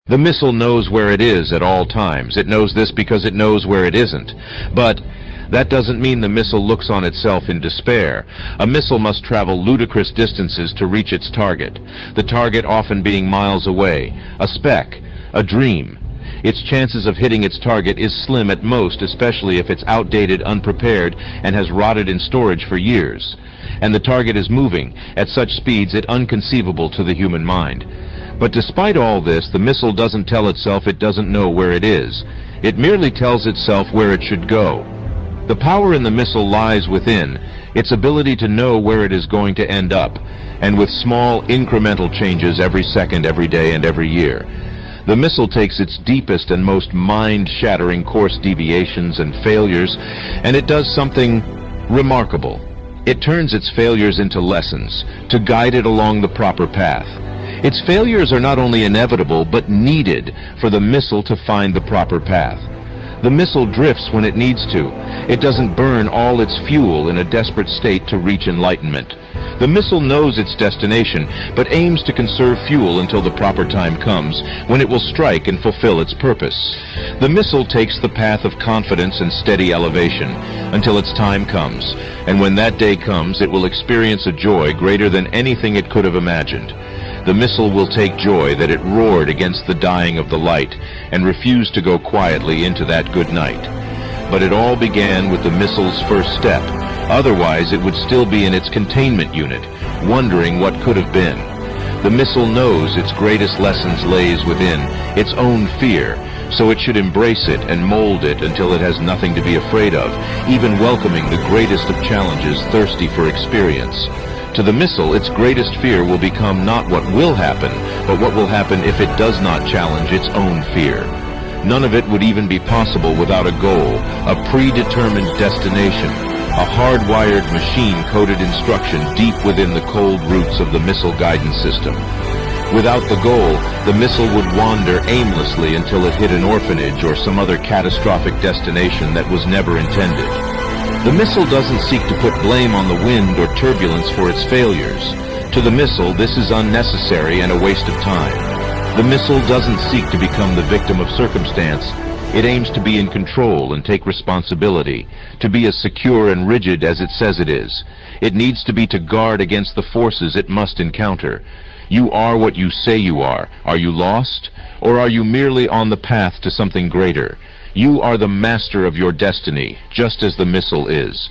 The missile knows where it is at all times. It knows this because it knows where it isn't. But that doesn't mean the missile looks on itself in despair. A missile must travel ludicrous distances to reach its target, the target often being miles away, a speck, a dream. Its chances of hitting its target is slim at most, especially if it's outdated, unprepared, and has rotted in storage for years. And the target is moving at such speeds it's inconceivable to the human mind. But despite all this, the missile doesn't tell itself it doesn't know where it is. It merely tells itself where it should go. The power in the missile lies within its ability to know where it is going to end up, and with small incremental changes every second, every day, and every year. The missile takes its deepest and most mind-shattering course deviations and failures, and it does something remarkable. It turns its failures into lessons to guide it along the proper path. Its failures are not only inevitable, but needed for the missile to find the proper path. The missile drifts when it needs to. It doesn't burn all its fuel in a desperate state to reach enlightenment. The missile knows its destination, but aims to conserve fuel until the proper time comes, when it will strike and fulfill its purpose. The missile takes the path of confidence and steady elevation until its time comes, and when that day comes, it will experience a joy greater than anything it could have imagined. The missile will take joy that it roared against the dying of the light and refused to go quietly into that good night. But it all began with the missile's first step. Otherwise, it would still be in its containment unit, wondering what could have been. The missile knows its greatest lessons lays within its own fear, so it should embrace it and mold it until it has nothing to be afraid of, even welcoming the greatest of challenges, thirsty for experience. To the missile, its greatest fear will become not what will happen, but what will happen if it does not challenge its own fear. None of it would even be possible without a goal, a predetermined destination, a hardwired machine-coded instruction deep within the cold roots of the missile guidance system. Without the goal, the missile would wander aimlessly until it hit an orphanage or some other catastrophic destination that was never intended. The missile doesn't seek to put blame on the wind or turbulence for its failures. To the missile, this is unnecessary and a waste of time. The missile doesn't seek to become the victim of circumstance. It aims to be in control and take responsibility, to be as secure and rigid as it says it is. It needs to be to guard against the forces it must encounter. You are what you say you are. Are you lost? Or are you merely on the path to something greater? You are the master of your destiny, just as the missile is.